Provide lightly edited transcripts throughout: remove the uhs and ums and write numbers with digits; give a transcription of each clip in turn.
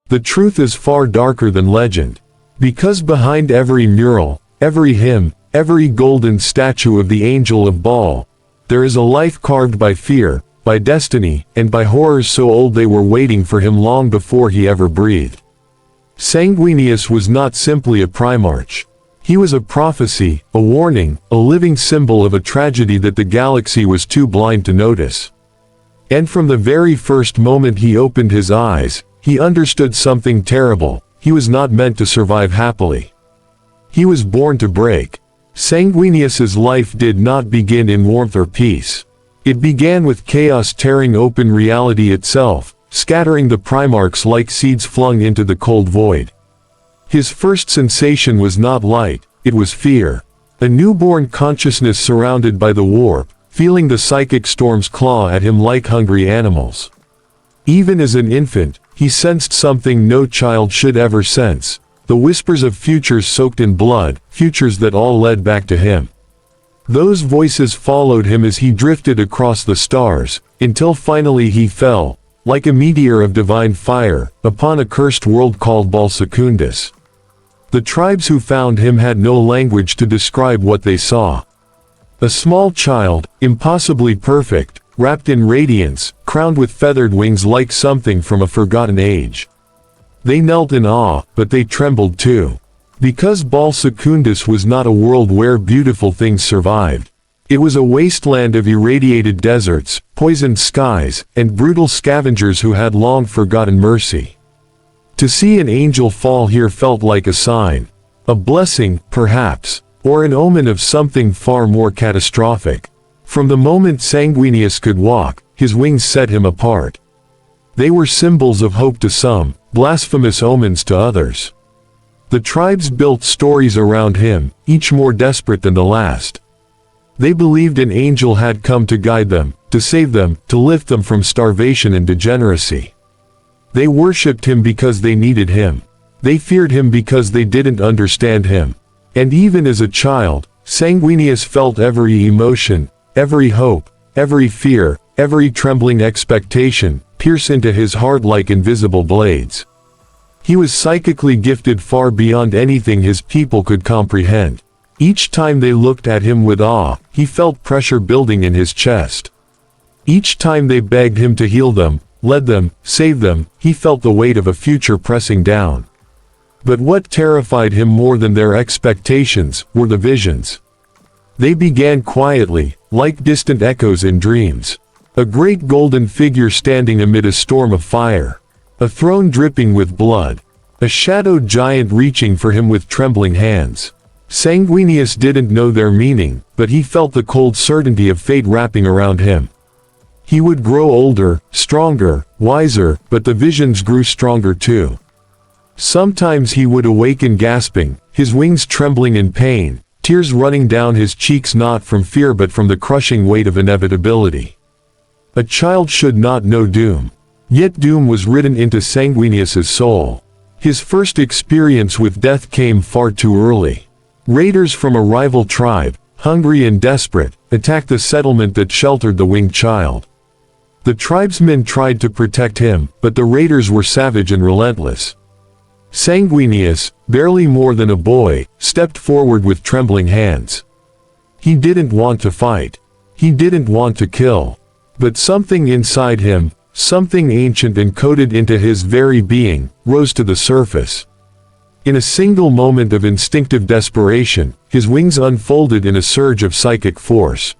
The truth is far darker than legend. Because behind every mural, every hymn, every golden statue of the Angel of Baal, there is a life carved by fear, by destiny, and by horrors so old they were waiting for him long before he ever breathed. Sanguinius was not simply a Primarch. He was a prophecy, a warning, a living symbol of a tragedy that the galaxy was too blind to notice. And from the very first moment he opened his eyes, he understood something terrible. He was not meant to survive happily. He was born to break. Sanguinius's life did not begin in warmth or peace. It began with chaos tearing open reality itself, scattering the Primarchs like seeds flung into the cold void. His first sensation was not light, it was fear. A newborn consciousness surrounded by the warp, feeling the psychic storms claw at him like hungry animals. Even as an infant, he sensed something no child should ever sense, the whispers of futures soaked in blood, futures that all led back to him. Those voices followed him as he drifted across the stars, until finally he fell, like a meteor of divine fire, upon a cursed world called Baal Secundus. The tribes who found him had no language to describe what they saw. A small child, impossibly perfect, wrapped in radiance, crowned with feathered wings like something from a forgotten age. They knelt in awe, but they trembled too. Because Baal Secundus was not a world where beautiful things survived. It was a wasteland of irradiated deserts, poisoned skies, and brutal scavengers who had long forgotten mercy. To see an angel fall here felt like a sign. A blessing, perhaps, or an omen of something far more catastrophic. From the moment Sanguinius could walk, his wings set him apart. They were symbols of hope to some, blasphemous omens to others. The tribes built stories around him, each more desperate than the last. They believed an angel had come to guide them, to save them, to lift them from starvation and degeneracy. They worshipped him because they needed him. They feared him because they didn't understand him. And even as a child, Sanguinius felt every emotion, every hope, every fear, every trembling expectation, pierce into his heart like invisible blades. He was psychically gifted far beyond anything his people could comprehend. Each time they looked at him with awe, he felt pressure building in his chest. Each time they begged him to heal them, led them, save them, he felt the weight of a future pressing down. But what terrified him more than their expectations were the visions. They began quietly, like distant echoes in dreams. A great golden figure standing amid a storm of fire. A throne dripping with blood. A shadowed giant reaching for him with trembling hands. Sanguinius didn't know their meaning, but he felt the cold certainty of fate wrapping around him. He would grow older, stronger, wiser, but the visions grew stronger too. Sometimes he would awaken gasping, his wings trembling in pain, tears running down his cheeks not from fear but from the crushing weight of inevitability. A child should not know doom. Yet doom was written into Sanguinius's soul. His first experience with death came far too early. Raiders from a rival tribe, hungry and desperate, attacked the settlement that sheltered the winged child. The tribesmen tried to protect him, but the raiders were savage and relentless. Sanguinius, barely more than a boy, stepped forward with trembling hands. He didn't want to fight. He didn't want to kill. But something inside him, something ancient and coded into his very being, rose to the surface. In a single moment of instinctive desperation, his wings unfolded in a surge of psychic force.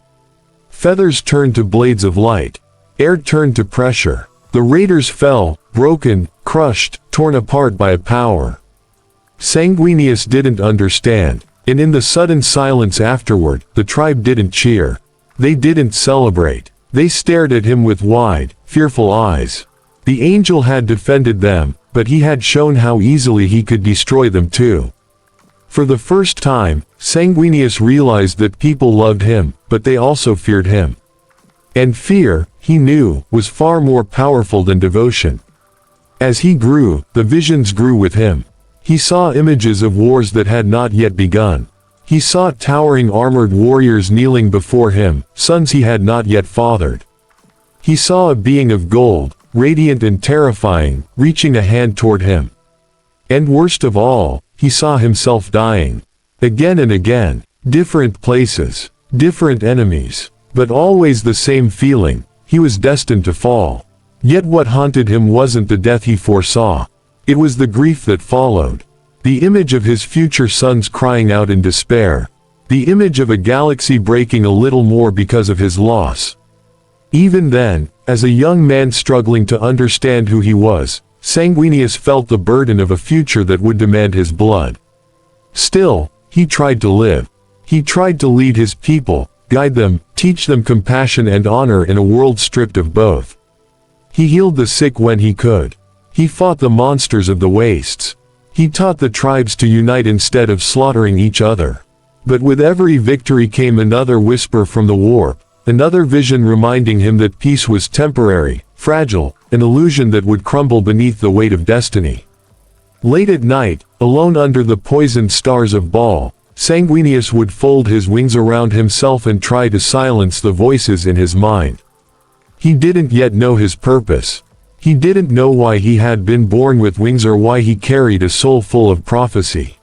Feathers turned to blades of light. Air turned to pressure. The raiders fell, broken, crushed, torn apart by a power Sanguinius didn't understand, and in the sudden silence afterward, the tribe didn't cheer. They didn't celebrate. They stared at him with wide, fearful eyes. The angel had defended them, but he had shown how easily he could destroy them too. For the first time, Sanguinius realized that people loved him, but they also feared him. And fear, he knew, was far more powerful than devotion. As he grew, the visions grew with him. He saw images of wars that had not yet begun. He saw towering armored warriors kneeling before him, sons he had not yet fathered. He saw a being of gold, radiant and terrifying, reaching a hand toward him. And worst of all, he saw himself dying. Again and again, different places, different enemies, but always the same feeling: he was destined to fall. Yet what haunted him wasn't the death he foresaw. It was the grief that followed. The image of his future sons crying out in despair. The image of a galaxy breaking a little more because of his loss. Even then, as a young man struggling to understand who he was, Sanguinius felt the burden of a future that would demand his blood. Still, he tried to live. He tried to lead his people, guide them, teach them compassion and honor in a world stripped of both. He healed the sick when he could. He fought the monsters of the wastes. He taught the tribes to unite instead of slaughtering each other. But with every victory came another whisper from the warp, another vision reminding him that peace was temporary, fragile, an illusion that would crumble beneath the weight of destiny. Late at night, alone under the poisoned stars of Baal, Sanguinius would fold his wings around himself and try to silence the voices in his mind. He didn't yet know his purpose. He didn't know why he had been born with wings or why he carried a soul full of prophecy.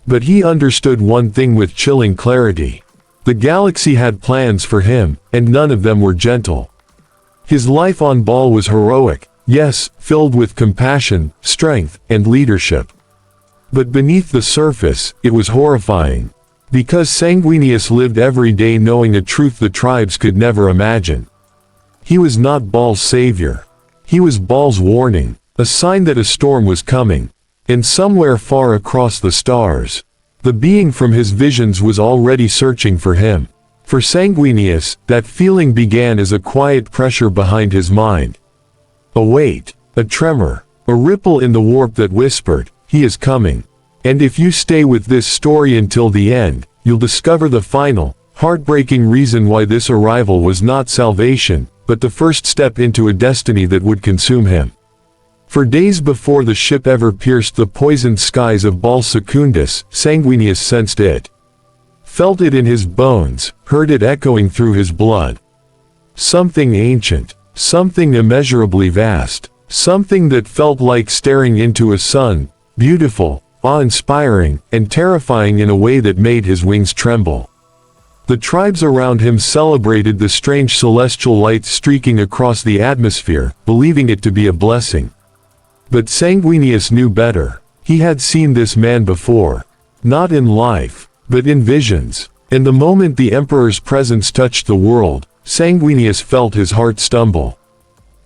But he understood one thing with chilling clarity. The galaxy had plans for him, and none of them were gentle. His life on Baal was heroic, yes, filled with compassion, strength, and leadership. But beneath the surface, it was horrifying. Because Sanguinius lived every day knowing a truth the tribes could never imagine. He was not Baal's savior. He was Baal's warning, a sign that a storm was coming. And somewhere far across the stars, the being from his visions was already searching for him. For Sanguinius, that feeling began as a quiet pressure behind his mind. A weight, a tremor, a ripple in the warp that whispered, "He is coming." And if you stay with this story until the end, you'll discover the final, heartbreaking reason why this arrival was not salvation, but the first step into a destiny that would consume him. For days before the ship ever pierced the poisoned skies of Baal Secundus, Sanguinius sensed it. Felt it in his bones, heard it echoing through his blood. Something ancient, something immeasurably vast, something that felt like staring into a sun, beautiful, awe-inspiring, and terrifying in a way that made his wings tremble. The tribes around him celebrated the strange celestial light streaking across the atmosphere, believing it to be a blessing. But Sanguinius knew better. He had seen this man before. Not in life, but in visions. And the moment the Emperor's presence touched the world, Sanguinius felt his heart stumble.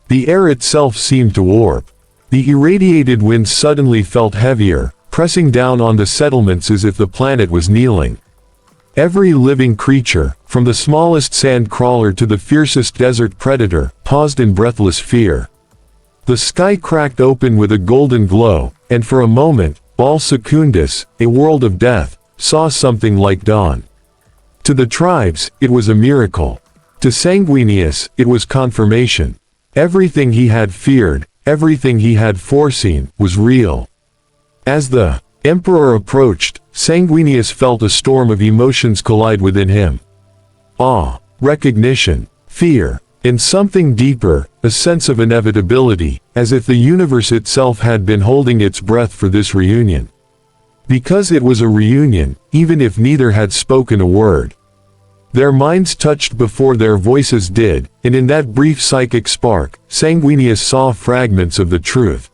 The air itself seemed to warp. The irradiated winds suddenly felt heavier, pressing down on the settlements as if the planet was kneeling. Every living creature, from the smallest sand crawler to the fiercest desert predator, paused in breathless fear. The sky cracked open with a golden glow, and for a moment, Baal Secundus, a world of death, saw something like dawn. To the tribes, it was a miracle. To Sanguinius, it was confirmation. Everything he had feared, everything he had foreseen, was real. As the Emperor approached, Sanguinius felt a storm of emotions collide within him. Awe, recognition, fear, and something deeper, a sense of inevitability, as if the universe itself had been holding its breath for this reunion. Because it was a reunion, even if neither had spoken a word. Their minds touched before their voices did, and in that brief psychic spark, Sanguinius saw fragments of the truth.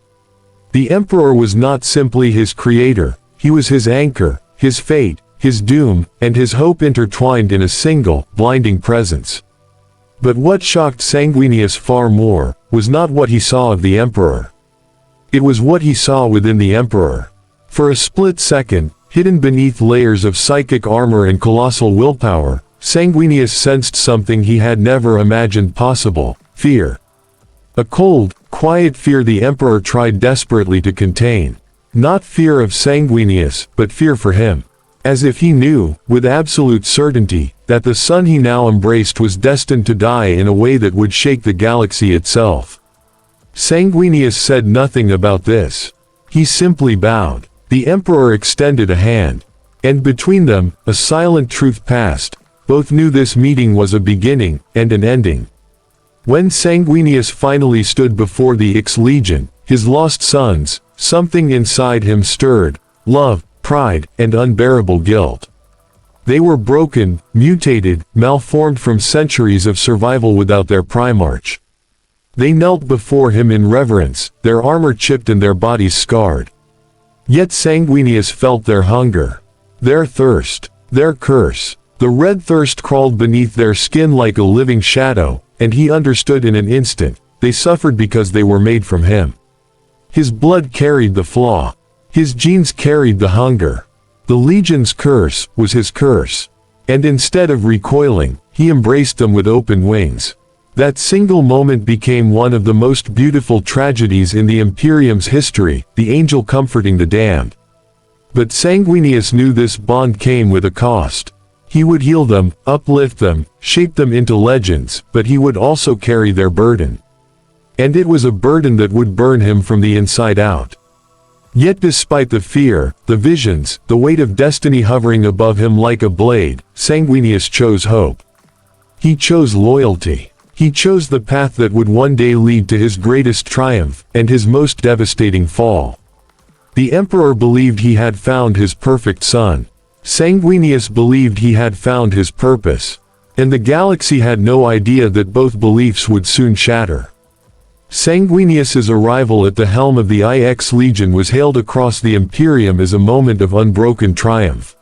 The Emperor was not simply his creator, he was his anchor, his fate, his doom, and his hope intertwined in a single, blinding presence. But what shocked Sanguinius far more, was not what he saw of the Emperor. It was what he saw within the Emperor. For a split second, hidden beneath layers of psychic armor and colossal willpower, Sanguinius sensed something he had never imagined possible: fear. A cold, quiet fear the Emperor tried desperately to contain. Not fear of Sanguinius, but fear for him. As if he knew, with absolute certainty, that the son he now embraced was destined to die in a way that would shake the galaxy itself. Sanguinius said nothing about this. He simply bowed. The Emperor extended a hand. And between them, a silent truth passed. Both knew this meeting was a beginning, and an ending. When Sanguinius finally stood before the Legion, his lost sons, something inside him stirred: love, pride, and unbearable guilt. They were broken, mutated, malformed from centuries of survival without their Primarch. They knelt before him in reverence, their armor chipped and their bodies scarred. Yet Sanguinius felt their hunger, their thirst, their curse. The red thirst crawled beneath their skin like a living shadow, and he understood in an instant: they suffered because they were made from him. His blood carried the flaw. His genes carried the hunger. The Legion's curse was his curse. And instead of recoiling, he embraced them with open wings. That single moment became one of the most beautiful tragedies in the Imperium's history, the angel comforting the damned. But Sanguinius knew this bond came with a cost. He would heal them, uplift them, shape them into legends, but he would also carry their burden. And it was a burden that would burn him from the inside out. Yet despite the fear, the visions, the weight of destiny hovering above him like a blade, Sanguinius chose hope. He chose loyalty. He chose the path that would one day lead to his greatest triumph, and his most devastating fall. The Emperor believed he had found his perfect son. Sanguinius believed he had found his purpose. And the galaxy had no idea that both beliefs would soon shatter. Sanguinius's arrival at the helm of the Legion was hailed across the Imperium as a moment of unbroken triumph.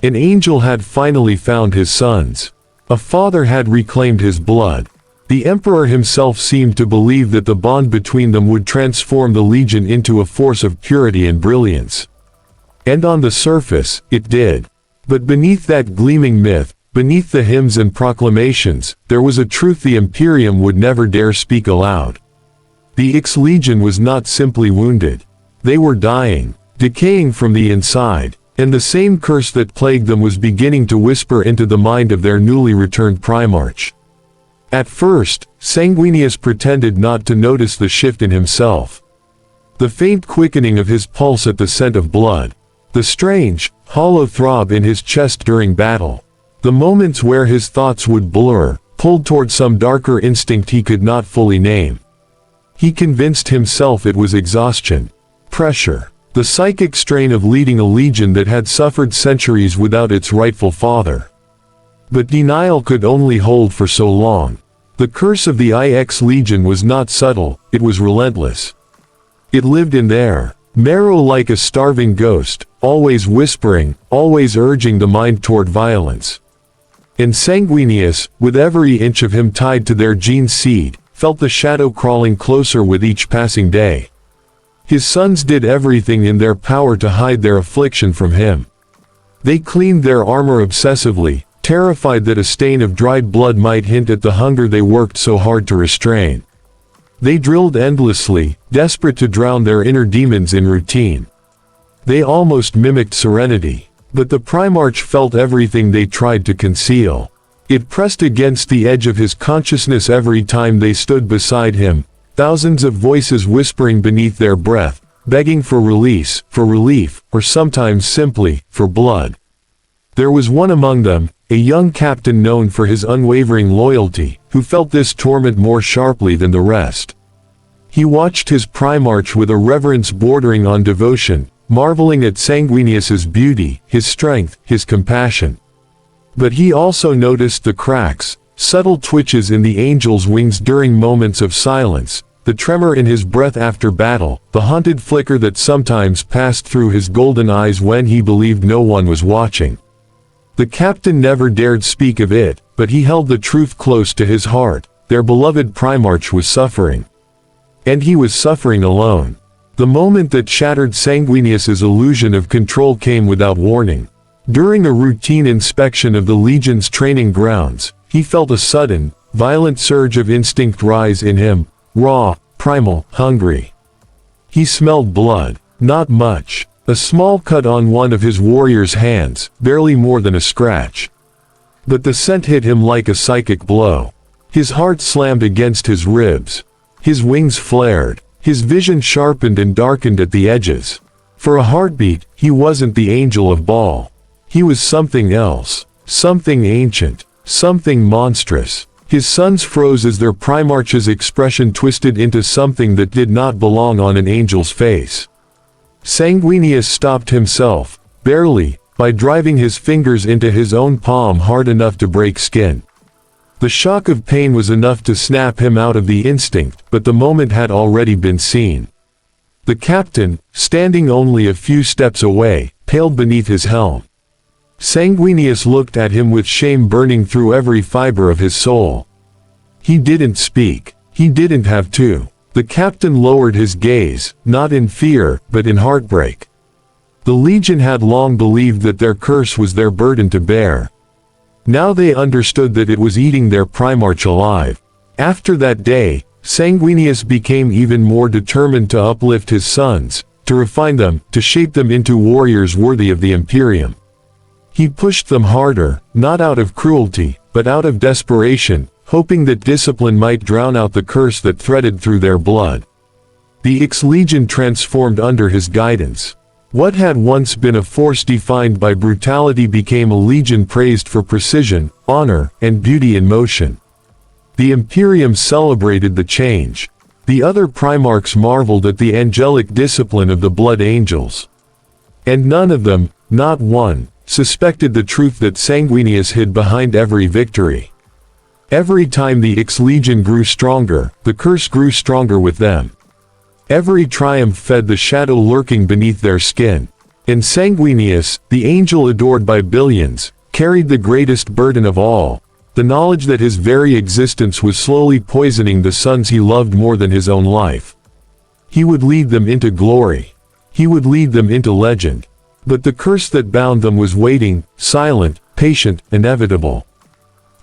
An angel had finally found his sons. A father had reclaimed his blood. The Emperor himself seemed to believe that the bond between them would transform the Legion into a force of purity and brilliance. And on the surface, it did. But beneath that gleaming myth, beneath the hymns and proclamations, there was a truth the Imperium would never dare speak aloud. The Legion was not simply wounded. They were dying, decaying from the inside, and the same curse that plagued them was beginning to whisper into the mind of their newly returned Primarch. At first, Sanguinius pretended not to notice the shift in himself. The faint quickening of his pulse at the scent of blood. The strange, hollow throb in his chest during battle. The moments where his thoughts would blur, pulled toward some darker instinct he could not fully name. He convinced himself it was exhaustion, pressure, the psychic strain of leading a legion that had suffered centuries without its rightful father. But denial could only hold for so long. The curse of the Legion was not subtle, it was relentless. It lived in there, marrow like a starving ghost, always whispering, always urging the mind toward violence. And Sanguinius, with every inch of him tied to their gene seed, felt the shadow crawling closer with each passing day. His sons did everything in their power to hide their affliction from him. They cleaned their armor obsessively, terrified that a stain of dried blood might hint at the hunger they worked so hard to restrain. They drilled endlessly, desperate to drown their inner demons in routine. They almost mimicked serenity, but the Primarch felt everything they tried to conceal. It pressed against the edge of his consciousness every time they stood beside him, thousands of voices whispering beneath their breath, begging for release, for relief, or sometimes simply, for blood. There was one among them, a young captain known for his unwavering loyalty, who felt this torment more sharply than the rest. He watched his Primarch with a reverence bordering on devotion, marveling at Sanguinius's beauty, his strength, his compassion. But he also noticed the cracks, subtle twitches in the angel's wings during moments of silence, the tremor in his breath after battle, the haunted flicker that sometimes passed through his golden eyes when he believed no one was watching. The captain never dared speak of it, but he held the truth close to his heart. Their beloved Primarch was suffering. And he was suffering alone. The moment that shattered Sanguinius's illusion of control came without warning. During a routine inspection of the Legion's training grounds, he felt a sudden, violent surge of instinct rise in him, raw, primal, hungry. He smelled blood. Not much. A small cut on one of his warrior's hands, barely more than a scratch. But the scent hit him like a psychic blow. His heart slammed against his ribs. His wings flared. His vision sharpened and darkened at the edges. For a heartbeat, he wasn't the Angel of Baal. He was something else. Something ancient. Something monstrous. His sons froze as their Primarch's expression twisted into something that did not belong on an angel's face. Sanguinius stopped himself, barely, by driving his fingers into his own palm hard enough to break skin. The shock of pain was enough to snap him out of the instinct, but the moment had already been seen. The captain, standing only a few steps away, paled beneath his helm. Sanguinius looked at him with shame burning through every fiber of his soul. He didn't speak. He didn't have to. The captain lowered his gaze, not in fear, but in heartbreak. The Legion had long believed that their curse was their burden to bear. Now they understood that it was eating their Primarch alive. After that day, Sanguinius became even more determined to uplift his sons, to refine them, to shape them into warriors worthy of the Imperium. He pushed them harder, not out of cruelty, but out of desperation, hoping that discipline might drown out the curse that threaded through their blood. The X-Legion transformed under his guidance. What had once been a force defined by brutality became a legion praised for precision, honor, and beauty in motion. The Imperium celebrated the change. The other Primarchs marveled at the angelic discipline of the Blood Angels. And none of them, not one, suspected the truth that Sanguinius hid behind every victory. Every time the X-Legion grew stronger, the curse grew stronger with them. Every triumph fed the shadow lurking beneath their skin. And Sanguinius, the angel adored by billions, carried the greatest burden of all, the knowledge that his very existence was slowly poisoning the sons he loved more than his own life. He would lead them into glory. He would lead them into legend. But the curse that bound them was waiting, silent, patient, inevitable.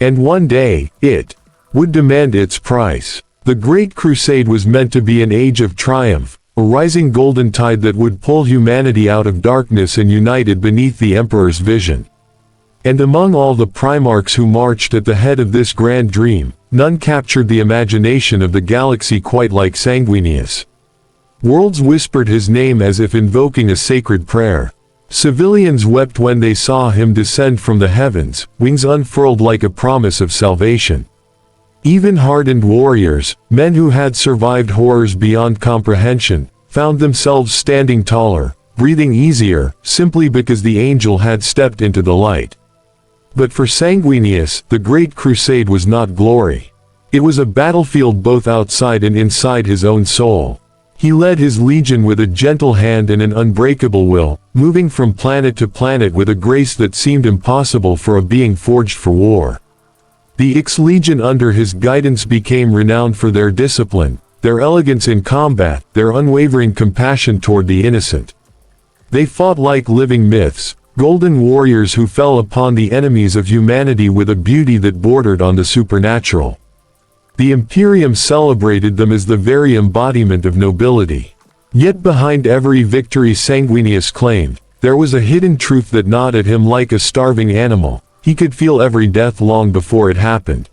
And one day, it would demand its price. The Great Crusade was meant to be an age of triumph, a rising golden tide that would pull humanity out of darkness and unite it beneath the Emperor's vision. And among all the Primarchs who marched at the head of this grand dream, none captured the imagination of the galaxy quite like Sanguinius. Worlds whispered his name as if invoking a sacred prayer. Civilians wept when they saw him descend from the heavens, wings unfurled like a promise of salvation. Even hardened warriors, men who had survived horrors beyond comprehension, found themselves standing taller, breathing easier, simply because the angel had stepped into the light. But for Sanguinius, the Great Crusade was not glory. It was a battlefield both outside and inside his own soul. He led his legion with a gentle hand and an unbreakable will, moving from planet to planet with a grace that seemed impossible for a being forged for war. The X-Legion under his guidance became renowned for their discipline, their elegance in combat, their unwavering compassion toward the innocent. They fought like living myths, golden warriors who fell upon the enemies of humanity with a beauty that bordered on the supernatural. The Imperium celebrated them as the very embodiment of nobility. Yet behind every victory Sanguinius claimed, there was a hidden truth that gnawed at him like a starving animal. He could feel every death long before it happened.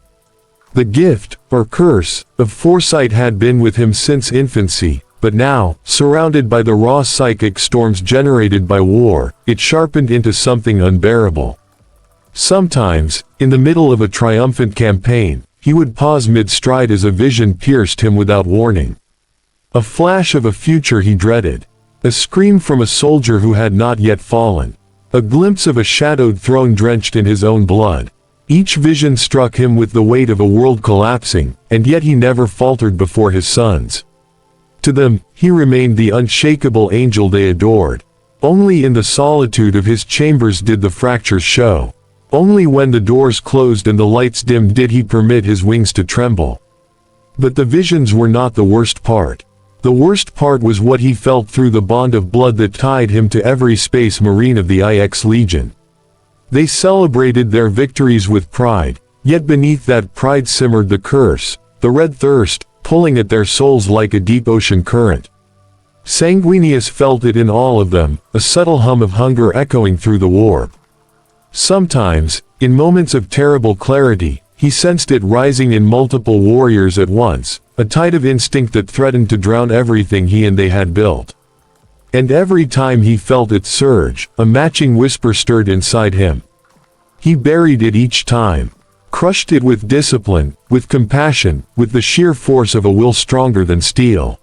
The gift, or curse, of foresight had been with him since infancy, but now, surrounded by the raw psychic storms generated by war, it sharpened into something unbearable. Sometimes, in the middle of a triumphant campaign, he would pause mid-stride as a vision pierced him without warning. A flash of a future he dreaded. A scream from a soldier who had not yet fallen. A glimpse of a shadowed throne drenched in his own blood. Each vision struck him with the weight of a world collapsing, and yet he never faltered before his sons. To them, he remained the unshakable angel they adored. Only in the solitude of his chambers did the fractures show. Only when the doors closed and the lights dimmed did he permit his wings to tremble. But the visions were not the worst part. The worst part was what he felt through the bond of blood that tied him to every space marine of the X-Legion. They celebrated their victories with pride, yet beneath that pride simmered the curse, the red thirst, pulling at their souls like a deep ocean current. Sanguinius felt it in all of them, a subtle hum of hunger echoing through the warp. Sometimes, in moments of terrible clarity, he sensed it rising in multiple warriors at once, a tide of instinct that threatened to drown everything he and they had built. And every time he felt it surge, a matching whisper stirred inside him. He buried it each time. crushed it with discipline, with compassion, with the sheer force of a will stronger than steel.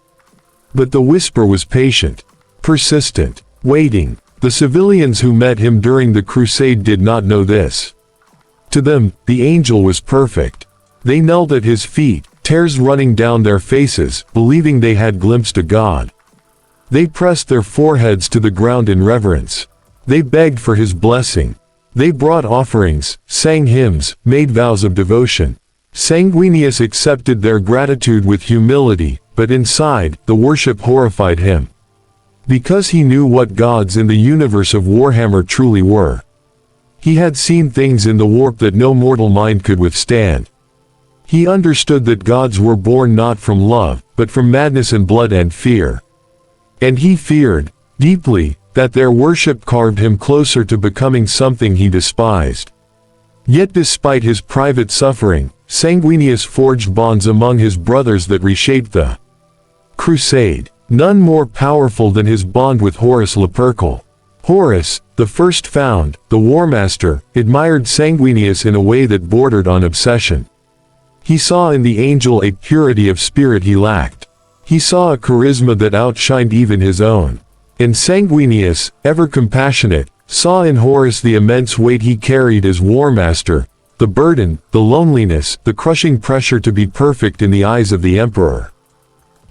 But the whisper was patient, persistent, waiting. The civilians who met him during the crusade did not know this. To them, the angel was perfect. They knelt at his feet, tears running down their faces, believing they had glimpsed a god. They pressed their foreheads to the ground in reverence. They begged for his blessing. They brought offerings, sang hymns, made vows of devotion. Sanguinius accepted their gratitude with humility, but inside, the worship horrified him. Because he knew what gods in the universe of Warhammer truly were. He had seen things in the warp that no mortal mind could withstand. He understood that gods were born not from love, but from madness and blood and fear. And he feared, deeply, that their worship carved him closer to becoming something he despised. Yet despite his private suffering, Sanguinius forged bonds among his brothers that reshaped the crusade. None more powerful than his bond with Horus Lupercal. Horus, the first found, the Warmaster, admired Sanguinius in a way that bordered on obsession. He saw in the angel a purity of spirit he lacked. He saw a charisma that outshined even his own. And Sanguinius, ever compassionate, saw in Horus the immense weight he carried as Warmaster, the burden, the loneliness, the crushing pressure to be perfect in the eyes of the Emperor.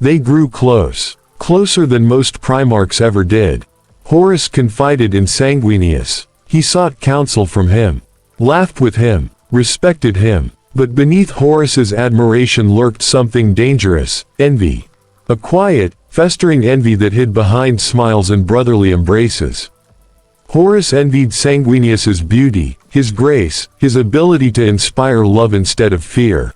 They grew close. Closer than most Primarchs ever did. Horus confided in Sanguinius. He sought counsel from him, laughed with him, respected him. But beneath Horus's admiration lurked something dangerous, envy. A quiet, festering envy that hid behind smiles and brotherly embraces. Horus envied Sanguinius's beauty, his grace, his ability to inspire love instead of fear.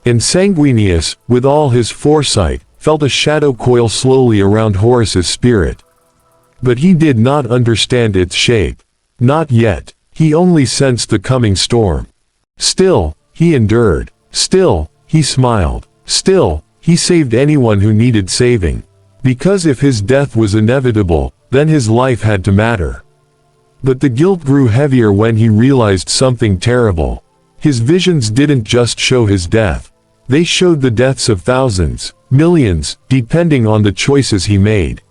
And Sanguinius, with all his foresight, felt a shadow coil slowly around Horus's spirit. But he did not understand its shape. Not yet. He only sensed the coming storm. Still, he endured. Still, he smiled. Still, he saved anyone who needed saving. Because if his death was inevitable, then his life had to matter. But the guilt grew heavier when he realized something terrible. His visions didn't just show his death. They showed the deaths of thousands, millions, depending on the choices he made.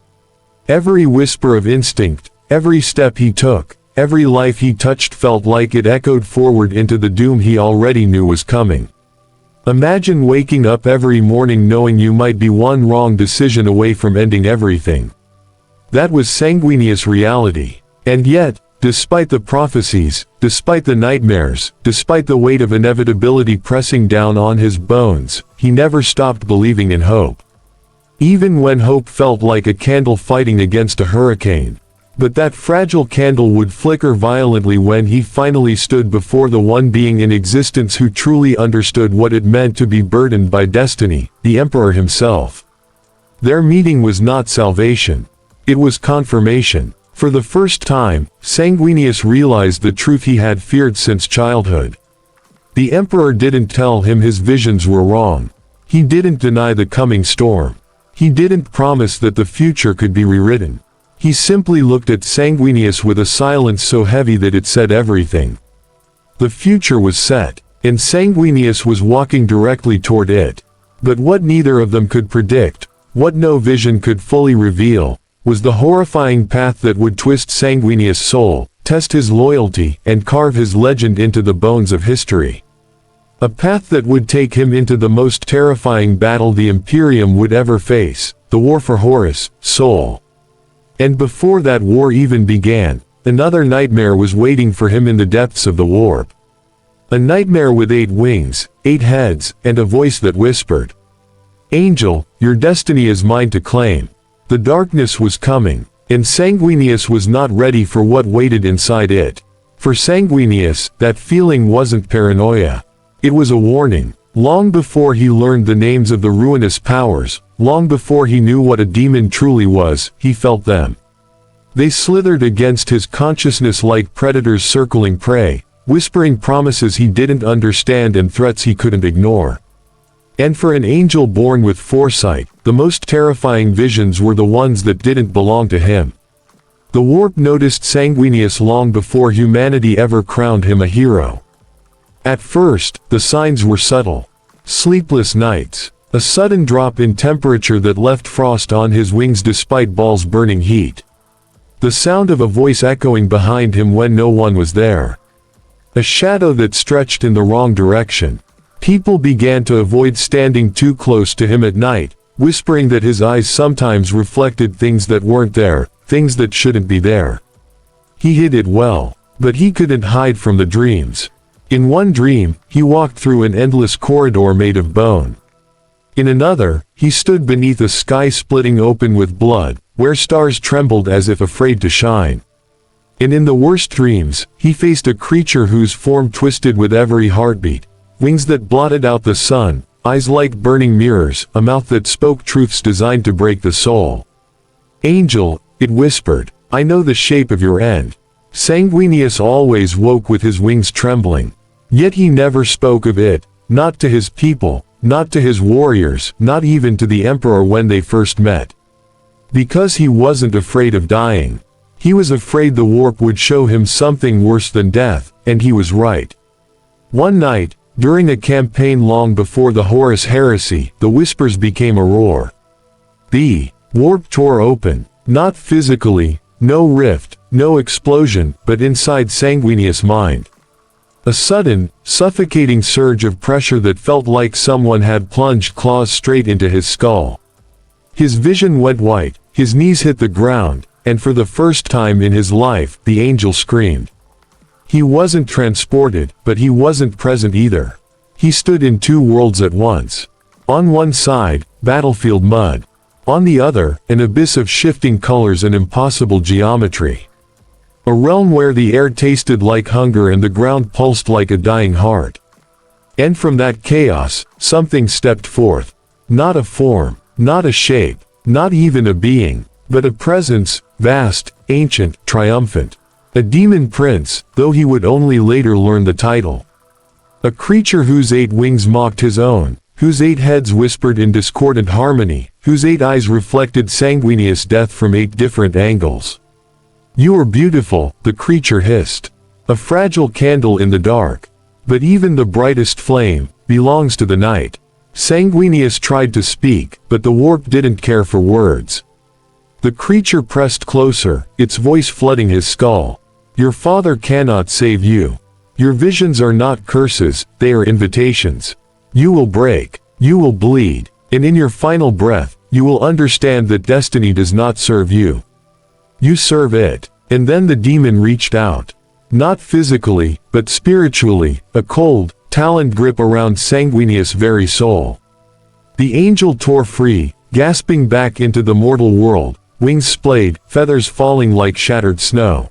Every whisper of instinct, every step he took, every life he touched felt like it echoed forward into the doom he already knew was coming. Imagine waking up every morning knowing you might be one wrong decision away from ending everything. That was Sanguinius' reality. And yet, despite the prophecies, despite the nightmares, despite the weight of inevitability pressing down on his bones, he never stopped believing in hope. Even when hope felt like a candle fighting against a hurricane. But that fragile candle would flicker violently when he finally stood before the one being in existence who truly understood what it meant to be burdened by destiny, the Emperor himself. Their meeting was not salvation. It was confirmation. For the first time, Sanguinius realized the truth he had feared since childhood. The Emperor didn't tell him his visions were wrong. He didn't deny the coming storm. He didn't promise that the future could be rewritten. He simply looked at Sanguinius with a silence so heavy that it said everything. The future was set, and Sanguinius was walking directly toward it. But what neither of them could predict, what no vision could fully reveal, was the horrifying path that would twist Sanguinius' soul, test his loyalty, and carve his legend into the bones of history. A path that would take him into the most terrifying battle the Imperium would ever face, the war for Horus' soul. And before that war even began, another nightmare was waiting for him in the depths of the warp. A nightmare with 8 wings, 8 heads, and a voice that whispered, "Angel, your destiny is mine to claim." The darkness was coming, and Sanguinius was not ready for what waited inside it. For Sanguinius, that feeling wasn't paranoia. It was a warning. Long before he learned the names of the ruinous powers, long before he knew what a demon truly was, he felt them. They slithered against his consciousness like predators circling prey, whispering promises he didn't understand and threats he couldn't ignore. And for an angel born with foresight, the most terrifying visions were the ones that didn't belong to him. The warp noticed Sanguinius long before humanity ever crowned him a hero. At first, the signs were subtle. Sleepless nights. A sudden drop in temperature that left frost on his wings despite Baal's burning heat. The sound of a voice echoing behind him when no one was there. A shadow that stretched in the wrong direction. People began to avoid standing too close to him at night, whispering that his eyes sometimes reflected things that weren't there, things that shouldn't be there. He hid it well, but he couldn't hide from the dreams. In one dream, he walked through an endless corridor made of bone. In another, he stood beneath a sky splitting open with blood, where stars trembled as if afraid to shine. And in the worst dreams, he faced a creature whose form twisted with every heartbeat, wings that blotted out the sun, eyes like burning mirrors, a mouth that spoke truths designed to break the soul. "Angel," it whispered, "I know the shape of your end." Sanguinius always woke with his wings trembling. Yet he never spoke of it, not to his people, not to his warriors, not even to the emperor when they first met. Because he wasn't afraid of dying. He was afraid the warp would show him something worse than death, and he was right. One night, during a campaign long before the Horus Heresy, the whispers became a roar. The warp tore open, not physically, no rift, no explosion, but inside Sanguinius' mind. A sudden, suffocating surge of pressure that felt like someone had plunged claws straight into his skull. His vision went white, his knees hit the ground, and for the first time in his life, the angel screamed. He wasn't transported, but he wasn't present either. He stood in two worlds at once. On one side, battlefield mud. On the other, an abyss of shifting colors and impossible geometry. A realm where the air tasted like hunger and the ground pulsed like a dying heart. And from that chaos, something stepped forth. Not a form, not a shape, not even a being, but a presence, vast, ancient, triumphant. A demon prince, though he would only later learn the title. A creature whose 8 wings mocked his own, whose 8 heads whispered in discordant harmony, whose 8 eyes reflected Sanguinius' death from 8 different angles. "You are beautiful," the creature hissed. "A fragile candle in the dark. But even the brightest flame belongs to the night." Sanguinius tried to speak, but the warp didn't care for words. The creature pressed closer, its voice flooding his skull. "Your father cannot save you. Your visions are not curses, they are invitations. You will break, you will bleed, and in your final breath, you will understand that destiny does not serve you. You serve it." And then the demon reached out. Not physically, but spiritually, a cold, taloned grip around Sanguinius' very soul. The angel tore free, gasping back into the mortal world, wings splayed, feathers falling like shattered snow.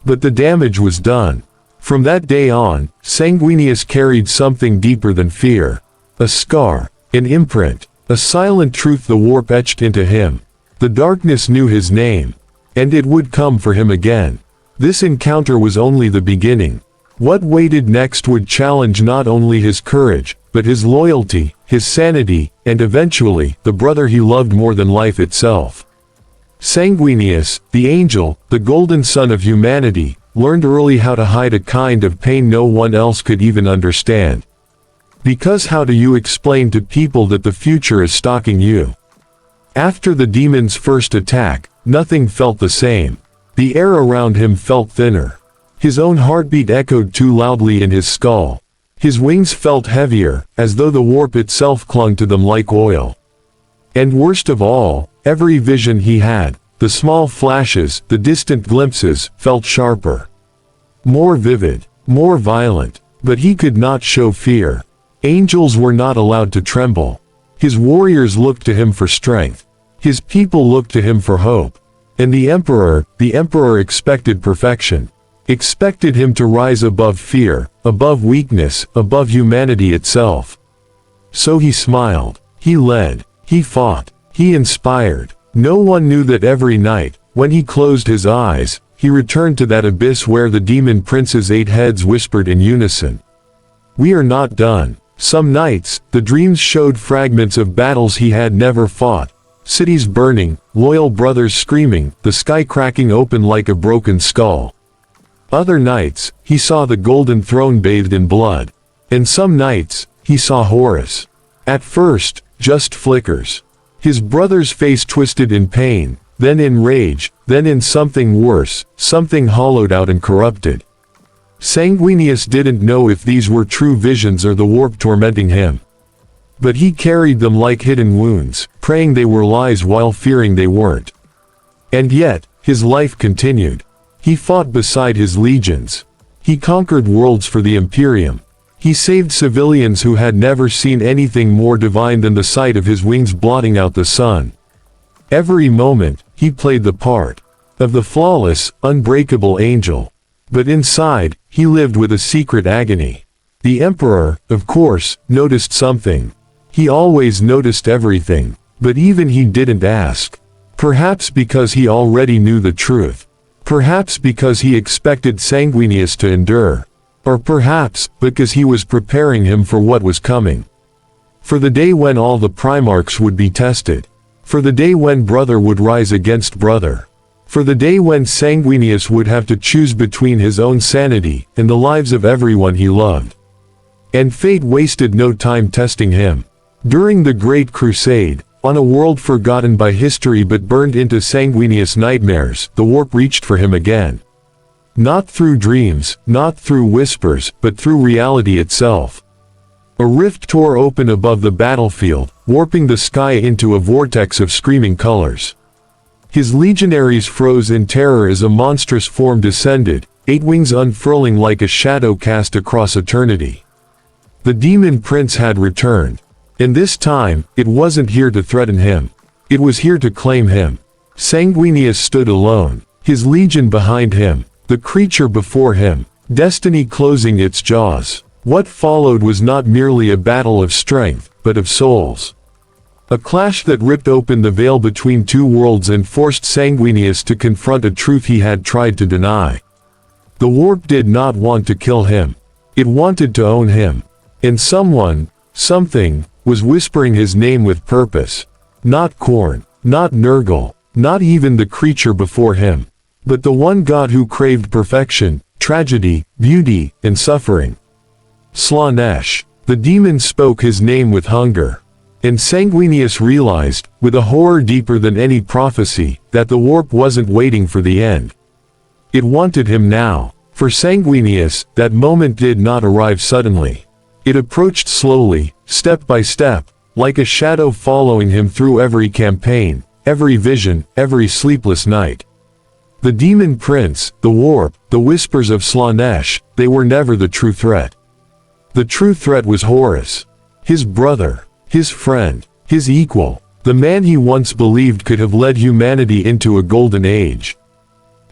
But the damage was done. From that day on, Sanguinius carried something deeper than fear. A scar, an imprint, a silent truth the warp etched into him. The darkness knew his name. And it would come for him again. This encounter was only the beginning. What waited next would challenge not only his courage, but his loyalty, his sanity, and eventually, the brother he loved more than life itself. Sanguinius, the angel, the golden son of humanity, learned early how to hide a kind of pain no one else could even understand. Because how do you explain to people that the future is stalking you? After the demon's first attack, nothing felt the same. The air around him felt thinner. His own heartbeat echoed too loudly in his skull. His wings felt heavier, as though the warp itself clung to them like oil. And worst of all, every vision he had, the small flashes, the distant glimpses, felt sharper. More vivid, more violent, but he could not show fear. Angels were not allowed to tremble. His warriors looked to him for strength. His people looked to him for hope. And the emperor expected perfection. Expected him to rise above fear, above weakness, above humanity itself. So he smiled. He led. He fought. He inspired. No one knew that every night, when he closed his eyes, he returned to that abyss where the demon prince's 8 heads whispered in unison. "We are not done." Some nights, the dreams showed fragments of battles he had never fought. Cities burning, loyal brothers screaming, the sky cracking open like a broken skull. Other nights, he saw the golden throne bathed in blood. And some nights, he saw Horus. At first, just flickers. His brother's face twisted in pain, then in rage, then in something worse, something hollowed out and corrupted. Sanguinius didn't know if these were true visions or the warp tormenting him. But he carried them like hidden wounds, praying they were lies while fearing they weren't. And yet, his life continued. He fought beside his legions. He conquered worlds for the Imperium. He saved civilians who had never seen anything more divine than the sight of his wings blotting out the sun. Every moment, he played the part of the flawless, unbreakable angel. But inside, he lived with a secret agony. The Emperor, of course, noticed something. He always noticed everything, but even he didn't ask. Perhaps because he already knew the truth. Perhaps because he expected Sanguinius to endure. Or perhaps because he was preparing him for what was coming. For the day when all the Primarchs would be tested. For the day when brother would rise against brother. For the day when Sanguinius would have to choose between his own sanity and the lives of everyone he loved. And fate wasted no time testing him. During the Great Crusade, on a world forgotten by history but burned into Sanguinius' nightmares, the warp reached for him again. Not through dreams, not through whispers, but through reality itself. A rift tore open above the battlefield, warping the sky into a vortex of screaming colors. His legionaries froze in terror as a monstrous form descended, 8 wings unfurling like a shadow cast across eternity. The demon prince had returned. And this time, it wasn't here to threaten him. It was here to claim him. Sanguinius stood alone, his legion behind him, the creature before him, destiny closing its jaws. What followed was not merely a battle of strength, but of souls. A clash that ripped open the veil between two worlds and forced Sanguinius to confront a truth he had tried to deny. The warp did not want to kill him. It wanted to own him. And someone, something, was whispering his name with purpose. Not Korn, not Nurgle, not even the creature before him. But the one God who craved perfection, tragedy, beauty, and suffering. Slaanesh. The demon spoke his name with hunger. And Sanguinius realized, with a horror deeper than any prophecy, that the warp wasn't waiting for the end. It wanted him now. For Sanguinius, that moment did not arrive suddenly. It approached slowly, step by step, like a shadow following him through every campaign, every vision, every sleepless night. The demon prince, the warp, the whispers of Slaanesh, they were never the true threat. The true threat was Horus. His brother, his friend, his equal, the man he once believed could have led humanity into a golden age.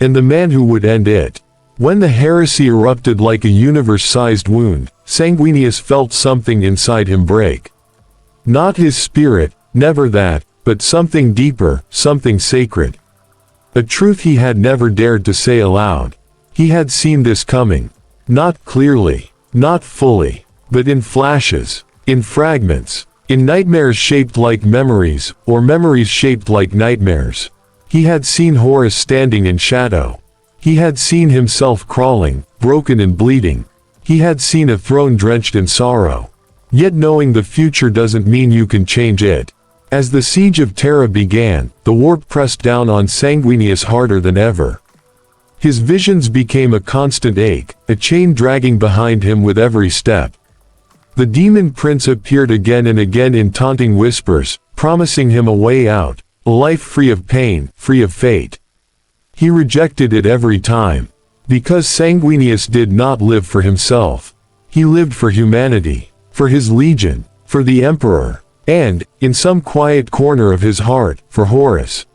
And the man who would end it. When the heresy erupted like a universe-sized wound, Sanguinius felt something inside him break. Not his spirit, never that, but something deeper, something sacred. A truth he had never dared to say aloud. He had seen this coming. Not clearly, not fully, but in flashes, in fragments, in nightmares shaped like memories, or memories shaped like nightmares. He had seen Horus standing in shadow. He had seen himself crawling, broken and bleeding. He had seen a throne drenched in sorrow. Yet knowing the future doesn't mean you can change it. As the siege of Terra began, the warp pressed down on Sanguinius harder than ever. His visions became a constant ache, a chain dragging behind him with every step. The demon prince appeared again and again in taunting whispers, promising him a way out, a life free of pain, free of fate. He rejected it every time. Because Sanguinius did not live for himself. He lived for humanity, for his legion, for the Emperor, and, in some quiet corner of his heart, for Horus.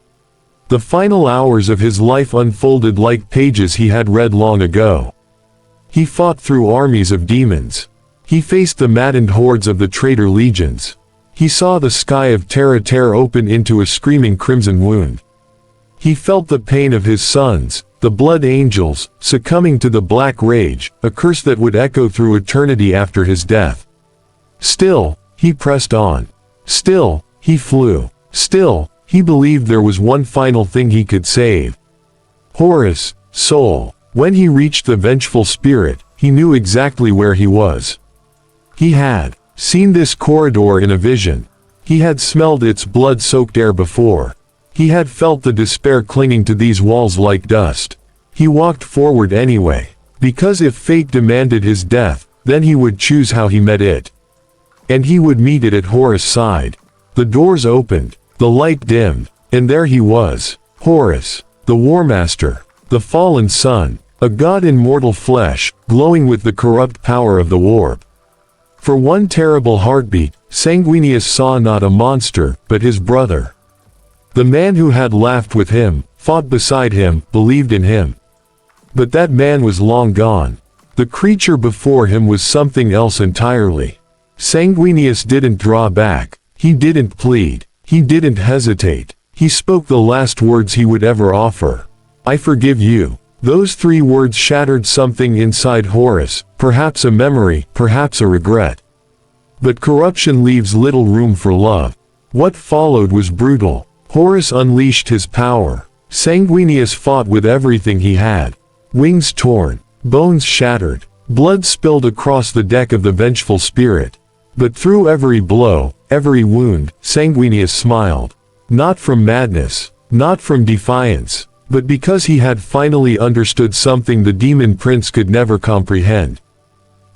The final hours of his life unfolded like pages he had read long ago. He fought through armies of demons. He faced the maddened hordes of the traitor legions. He saw the sky of Terra tear open into a screaming crimson wound. He felt the pain of his sons, the blood angels, succumbing to the black rage, a curse that would echo through eternity after his death. Still, he pressed on. Still, he flew. Still, he believed there was one final thing he could save. Horus, soul, When he reached the vengeful spirit, he knew exactly where he was. He had seen this corridor in a vision. He had smelled its blood-soaked air before. He had felt the despair clinging to these walls like dust. He walked forward anyway, because if fate demanded his death, then he would choose how he met it. And he would meet it at Horus' side. The doors opened, the light dimmed, and there he was, Horus, the Warmaster, the fallen sun, a god in mortal flesh, glowing with the corrupt power of the warp. For one terrible heartbeat, Sanguinius saw not a monster, but his brother. The man who had laughed with him, fought beside him, believed in him. But that man was long gone. The creature before him was something else entirely. Sanguinius didn't draw back. He didn't plead. He didn't hesitate. He spoke the last words he would ever offer. "I forgive you." Those 3 words shattered something inside Horus, perhaps a memory, perhaps a regret. But corruption leaves little room for love. What followed was brutal. Horus unleashed his power. Sanguinius fought with everything he had. Wings torn, bones shattered, blood spilled across the deck of the vengeful spirit. But through every blow, every wound, Sanguinius smiled. Not from madness, not from defiance, but because he had finally understood something the demon prince could never comprehend.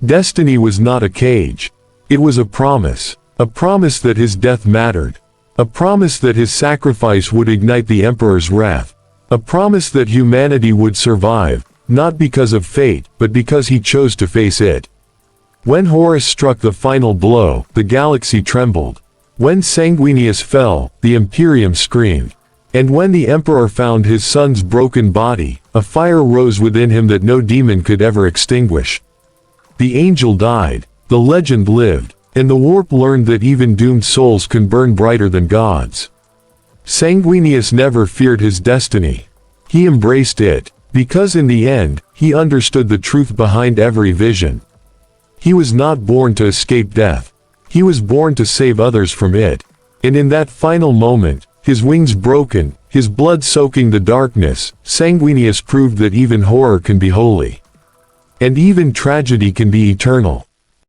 Destiny was not a cage. It was a promise that his death mattered. A promise that his sacrifice would ignite the Emperor's wrath. A promise that humanity would survive, not because of fate, but because he chose to face it. When Horus struck the final blow, the galaxy trembled. When Sanguinius fell, the Imperium screamed. And when the Emperor found his son's broken body, a fire rose within him that no demon could ever extinguish. The angel died, the legend lived, and the warp learned that even doomed souls can burn brighter than gods. Sanguinius never feared his destiny. He embraced it, because in the end, he understood the truth behind every vision. He was not born to escape death. He was born to save others from it. And in that final moment, his wings broken, his blood soaking the darkness, Sanguinius proved that even horror can be holy. And even tragedy can be eternal.